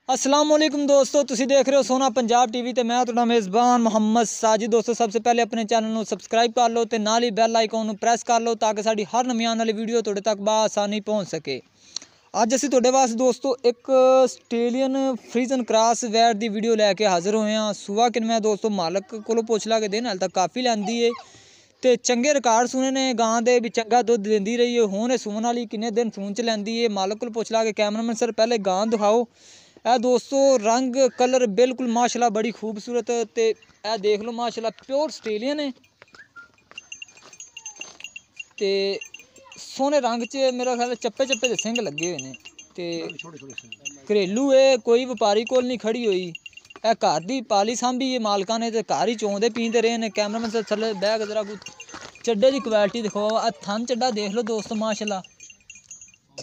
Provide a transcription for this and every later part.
अस्सलाम वालेकुम दोस्तों, तुसी देख रहे हो सोना पंजाब टीवी ते मैं तुहाडा मेज़बान मोहम्मद साजिद। दोस्तों सबसे पहले अपने चैनल को सबसक्राइब कर लो ते नाल ही बैल आइकन प्रेस कर लो ताकि साडी हर नवी आने वाली वीडियो तुहाडे तक बआसानी पहुँच सके। अज असीं तुहाडे वास्ते दोस्तों एक आस्ट्रेलियन फ्रीजन क्रॉस वैट की वीडियो लैके हाज़र होए हाँ। सुबह किनमें दोस्तों मालक को पुछ ला के दिन हाल तक काफ़ी लैंदी है ते चंगे रिकॉर्ड सुने ने गां दे भी चंगा दुध देंदी रही है। हुण सून वाली किन्ने दिन सून च लैंदी है। मालक को पुछ ला के कैमरामैन सर पहले गां दिखाओ। ए दोस्तों रंग कलर बिल्कुल माशाल्लाह बड़ी खूबसूरत ते ए देख लो माशाल्लाह प्योर आस्ट्रेलियन है ते सोने रंग च मेरा ख्याल चप्पे चप्पे दे सिंग लगे हुए ने ते घरेलू है, कोई व्यापारी कोल नहीं खड़ी हुई। ए घर दी पाली सांभी है मालका ने ते घर ही चौंदे पींदे रहे ने। कैमरामैन से थल्ले बैग जरा कुछ चड्डे की क्वालिटी दिखो। आ थन चड्डा देख लो दोस्तों माशाल्लाह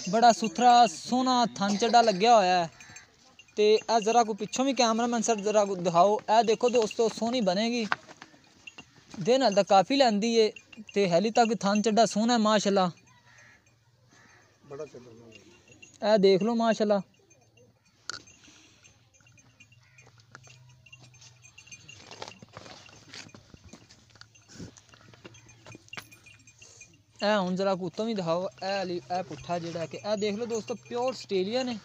बड़ा सुथरा सोहना थन चड्डा लग्या होया है ते ए जरा को पिछों भी कैमरामैन सर जरा को दिखाओ। ए देखो दोस्तों सोहनी बनेगी, दिन हाल तक काफ़ी लैंदी है ते हाली तक थन चड्डा सोहना है माशाल्लाह। ए देख लो माशाल्लाह ए हुण जरा कुत्तों भी दिखाओ। ए पुट्ठा जेड़ा कि ए देख लो दोस्तों प्योर आस्ट्रेलियन है।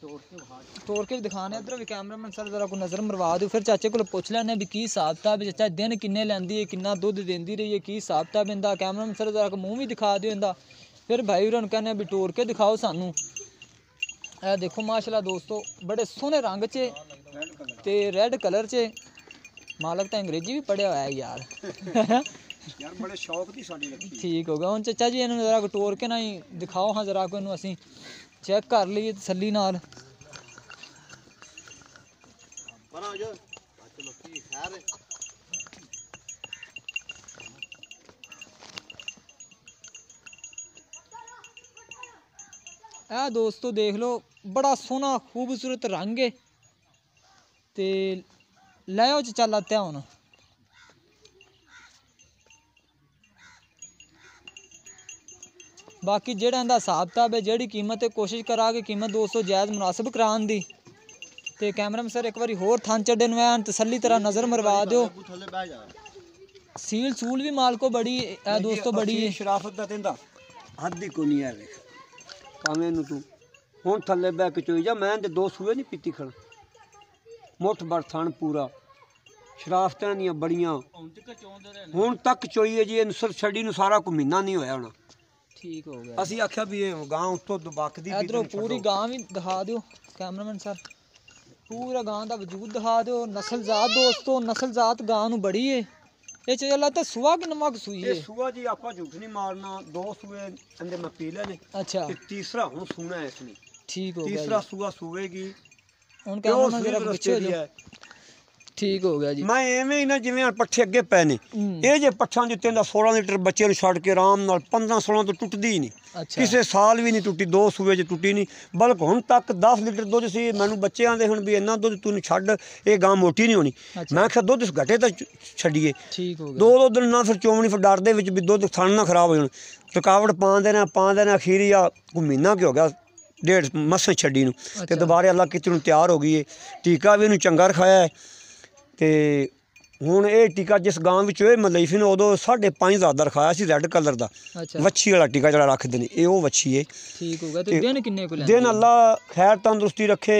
तोड़ के भी दिखाने इधर भी कैमरामैन सर जरा को नज़र मरवा दो। फिर चाचे को पुछ लैने भी की हिसाब किताब चाचा दिन किन्ने लैंदी है, किन्ना दुध देंदी रही है, की हिसाब किताब इंदा। कैमरामैन सर जरा को मुँह भी दिखा दो इंदा। फिर भाई होर कहने भी तोड़ के दिखाओ सानू। ए देखो माशाल्लाह दोस्तों बड़े सोहने रंग च ते रेड कलर च। मालक तो अंग्रेजी भी पढ़िया हुआ है यार यार बड़े शौक दी साडी लगी। ठीक हो गया। हुण चाचा जी इन्हूं जरा को तोड़ के ना ही दिखाओ हाँ जरा को इन्हूं असीं चेक कर लीए तसल्ली नाल। ए दोस्तों देख लो बड़ा सोहना खूबसूरत रंग है ते लैओ च चल आते हुण। बाकी जेड़ा इंदा हिसाब किताब है जेड़ी कीमत है कोशिश करा कि कीमत दोस्तों जायज़ मुनासिब कराने दी। ते कैमरामैन सर एक बारी होर थन चड्डे नूं ऐन तसल्ली तरह नज़र मरवा दो। सील सूल भी मालको बड़ी है दोस्तों बड़ी है। शराफत दा दिंदा हद ही कोई नहीं है वेख भावें इनू तू हुण थल्ले बैठ के चोई जा। मैं ते दो सूए नहीं पीती खड़ा मुठ बड़ थन पूरा शराफतां दियां बड़ियां हुण तक चोई है जी। इन सर छड़ी नूं सारा को महीना नहीं होया होना। ठीक हो गया। असी आख्या भी गां उत्तों दबाकदी इधरों पूरी गां भी दिखा दो कैमरामैन सर, पूरा गां का वजूद दिखा दो। नस्लजात दोस्तों नस्लजात गां नूं बड़ी है। ये चला तो सुआ कि नमक सूई है? सुआ जी आपा झूठ नहीं मारना। दो सूए अंदर मैं पी लेने। अच्छा तीसरा हुण सूना है इसने। ठीक हो गया। तीसरा सुआ सूवेगी हुण कैमरामैन जरा पीछे हो जाओ। ठीक हो गया जी। मैं एवें ही ना जिवें पट्ठे अगे पै ने ये जे पट्ठां दे उत्ते 16 लीटर बच्चे नूं छड्ड के आराम नाल 15-16 तो टुटदी ही नहीं। किसी साल भी नहीं टुटी, दो सूए च टुटी नहीं। बल्कि हुण तक 10 लीटर दुध सी। मैनूं बच्चे आंदे हुण भी इन्ना दुध तू छड्ड ये गां मोटी नहीं होनी। मैं आख्या दुध घटे तो छड्डिए। ठीक हो गया। दो दिन ना फिर चोमनी फिर डर दे विच भी दुध थन ना खराब हो जाण। रुकावट पांदे ने अखीरी आ कोई महीना की हो गया डेढ़ मस्सें छड्डी नूं ते दोबारे अल्लाह कितनूं तैयार हो गई है। टीका भी इन्हूं चंगा रखाया है ते हुण ये टीका जिस गांव विच मैं लई सी ना उदों 5,500 दा रखाया सी रैड कलर दा वच्छी वाला टीका जिहड़ा रखदे ने ये ओह वच्छी है। ठीक हो गया। ते दिन किन्ने को लैंदी? दिन अल्लाह खैर तंदुरुस्ती रखे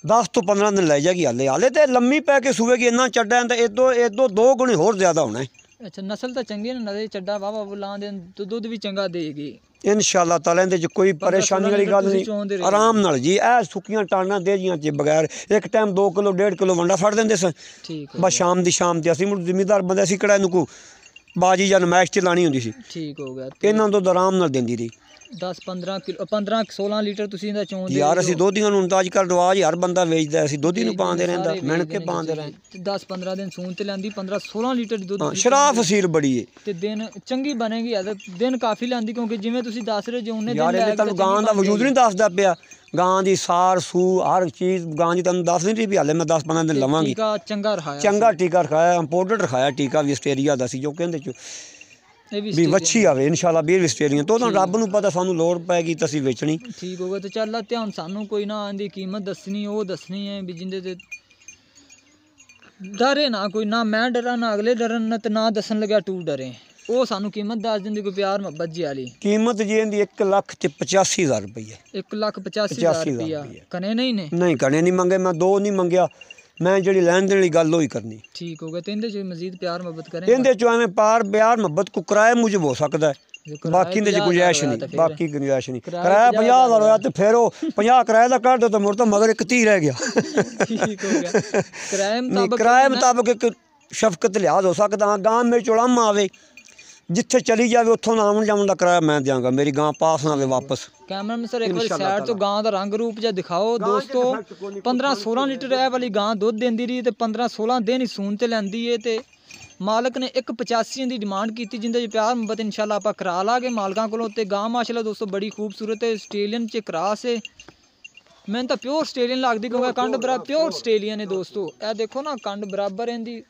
10 तो 15 दिन लै जाएगी। हाले तो लम्मी पै के सूएगी इन्ना चड्डा है तो इदों 2 गुणे होर ज़्यादा होना है। अच्छा नस्ल तो चंगी है ना चड्डा वाह बुलां दे तो दुध भी चंगा देगी इंशाअल्लाह ताला। इहदे च कोई परेशानी वाली गल नहीं आराम नाल जी। ए सुक्कियां टाणा देजियां च बगैर एक टाइम 2 किलो 1.5 किलो वंडा फड़ देंदे सन। बस शाम दी असीं मुड़ जिमीदार बंदे असीं किहड़ा इहनूं को बाजी जां नमैश च लानी हुंदी सी। ठीक हो गया। इन्हां दुध आराम नाल देंदी रही 10-15 किलो 15-16 लीटर तुसीं इंदा चोंदे यार। असीं दोधियां नूं अज कल रिवाज हर बंदा वेचदा असीं दोधी नूं पांदे रहिंदा मिहनत के पांदे रहे। 10-15 दिन सून ते लैंदी 15-16 लीटर दुध शराफ सीर बड़ी है ते दिन चंगी बनेगी। दिन काफ़ी लैंदी क्योंकि जिवें तुसीं दस रहे जो उन्ने दिन यार तुहानूं गां दा वजूद नहीं दसदा पिया। गां दी सार सू हर चीज़ गां दी तुहानूं दस नहीं रही भी हाले मैं 10-15 दिन लवांगी। चंगा रखाया चंगा टीका रखाया इंपोर्टेड रखाया टीका भी आस्ट्रेलिया दा सी जो कहंदे ਵੀ ਵੱਛੀ ਆਵੇ ਇਨਸ਼ਾਅੱਲਾ ਵੀ ਆਸਟ੍ਰੇਲੀਅਨ ਤੋਂ ਤਾਂ ਰੱਬ ਨੂੰ ਪਤਾ ਸਾਨੂੰ ਲੋੜ ਪੈਗੀ ਤਾਂ ਅਸੀਂ ਵੇਚਣੀ ਠੀਕ ਹੋ ਗਿਆ ਤੇ ਚੱਲ ਧਿਆਨ ਸਾਨੂੰ ਕੋਈ ਨਾ ਇਹਦੀ ਕੀਮਤ ਦੱਸਣੀ ਉਹ ਦੱਸਣੀ ਹੈ ਵੀ ਜਿੰਦੇ ਤੇ ਡਰੇ ਨਾ ਕੋਈ ਨਾ ਮੈਂ ਡਰਾਂ ਨਾ ਅਗਲੇ ਡਰਨ ਤੇ ਨਾ ਦੱਸਣ ਲੱਗਿਆ ਤੂੰ ਡਰੇ ਉਹ ਸਾਨੂੰ ਕੀਮਤ ਦੱਸ ਦਿੰਦੀ ਕੋਈ ਪਿਆਰ ਮੁਹੱਬਤ ਜੀ ਵਾਲੀ ਕੀਮਤ ਜੀ ਇਹਦੀ 1,85,000 ਰੁਪਈਆ 1,85,000 ਰੁਪਈਆ ਕਨੇ ਨਹੀਂ ਕਨੇ ਨਹੀਂ ਮੰਗੇ ਮੈਂ 2 ਨਹੀਂ ਮੰਗਿਆ ਮੈਂ ਜਿਹੜੀ ਲੈਣ ਦੇਣ ਵਾਲੀ ਗੱਲ ਹੋਈ ਕਰਨੀ ਠੀਕ ਹੋ ਗਿਆ ਤੇ ਇਹਦੇ ਚ ਮਜ਼ੀਦ ਪਿਆਰ ਮੁਹੱਬਤ ਕਰੇ ਇਹਦੇ ਚ ਐਵੇਂ ਪਿਆਰ ਮੁਹੱਬਤ ਕੋ ਕਿਰਾਏ ਮੁਜਬ ਹੋ ਸਕਦਾ ਹੈ ਬਾਕੀ ਦੇ ਗੁੰਜਾਇਸ਼ ਨਹੀਂ ਬਾਕੀ ਗੁੰਜਾਇਸ਼ ਨਹੀਂ ਕਿਰਾਇਆ 50,000 ਹੋਇਆ ਤੇ ਫਿਰ ਉਹ 50 ਕਿਰਾਏ ਦਾ ਕੱਢ ਦੋ ਤਾਂ ਮੁੜ ਤਾਂ ਮਗਰ 130 ਰਹਿ ਗਿਆ ਠੀਕ ਹੋ ਗਿਆ ਕਿਰਾਏ ਮੁਤਾਬਕ ਇੱਕ ਸ਼ਫਕਤ ਲਿਹਾਜ਼ ਹੋ ਸਕਦਾ ਗਾਂ ਵਿੱਚ ਉਲਮ ਆਵੇ ਜਿੱਥੇ ਚਲੀ ਜਾਵੇ ਉੱਥੋਂ ਨਾ ਆਉਣ ਜਾਣ ਦਾ ਕਿਰਾਇਆ ਮੈਂ ਦਿਆਂਗਾ ਮੇਰੀ ਗਾਂ ਪਾਸ ਨਾ ਆਵੇ ਵਾਪਸ ਕੈਮਰਾਮੈਨ ਸਰ ਇੱਕ ਵਾਰੀ ਸਾਈਡ ਤੋਂ ਗਾਂ ਦਾ ਰੰਗ ਰੂਪ ਜਿਹਾ ਦਿਖਾਓ ਦੋਸਤੋ 15-16 ਲੀਟਰ ਇਹ ਵਾਲੀ ਗਾਂ ਦੁੱਧ ਦਿੰਦੀ ਰਹੀ ਤੇ 15-16 ਦਿਨ ਹੀ ਸੂਣ ਤੇ ਲੈਂਦੀ ਏ ਤੇ ਮਾਲਕ ਨੇ 185 ਦੀ ਡਿਮਾਂਡ ਕੀਤੀ ਜਿੰਦੇ ਚ ਪਿਆਰ ਮੁਹੱਬਤ ਇਨਸ਼ਾਅੱਲਾ ਆਪਾਂ ਕਰਾ ਲਾਂਗੇ ਮਾਲਕਾਂ ਕੋਲੋਂ ਤੇ ਗਾਂ ਮਾਸ਼ਾਅੱਲਾ ਦੋਸਤੋ ਬੜੀ ਖੂਬਸੂਰਤ ਹੈ ਆਸਟ੍ਰੇਲੀਅਨ ਚ ਕਰਾਸ ਹੈ ਮੈਨੂੰ ਤਾਂ ਪਿਓਰ ਆਸਟ੍ਰੇਲੀਅਨ ਲੱਗਦੀ ਕਿਉਂਕਿ ਕੰਡ ਬਰਾਬਰ ਪਿਓਰ ਆਸਟ੍ਰੇਲੀਅਨ ਹੈ ਦੋਸਤੋ ਇਹ ਦੇਖੋ ਨਾ ਕੰਡ ਬਰਾਬਰ ਇਹਦੀ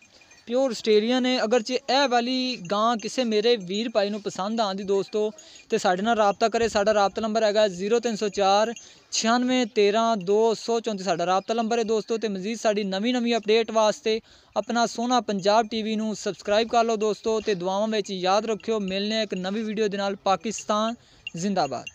ਪਿਓਰ ਆਸਟ੍ਰੇਲੀਅਨ ਹੈ ਅਗਰ ਜੇ ਇਹ ਵਾਲੀ ਗਾਂ ਕਿਸੇ ਮੇਰੇ ਵੀਰ ਭਾਈ ਨੂੰ ਪਸੰਦ ਆਉਂਦੀ ਦੋਸਤੋ ਤੇ ਸਾਡੇ ਨਾਲ ਰਾਬਤਾ ਕਰੇ ਸਾਡਾ ਰਾਬਤਾ ਨੰਬਰ ਹੈਗਾ 0304 9613 ਸਾਡਾ ਰਾਬਤਾ ਨੰਬਰ ਹੈ ਦੋਸਤੋ ਤੇ ਮਜ਼ੀਦ ਸਾਡੀ ਨਵੀਂ ਅਪਡੇਟ ਵਾਸਤੇ ਆਪਣਾ ਸੋਹਣਾ ਪੰਜਾਬ ਟੀਵੀ ਨੂੰ ਸਬਸਕ੍ਰਾਈਬ ਕਰ ਲਓ ਦੋਸਤੋ ਤੇ ਦੁਆਵਾਂ ਵਿੱਚ ਯਾਦ ਰੱਖਿਓ ਮਿਲਨੇ ਇੱਕ ਨਵੀਂ ਵੀਡੀਓ ਦੇ ਨਾਲ ਪਾਕਿਸਤਾਨ ਜ਼ਿੰਦਾਬਾਦ।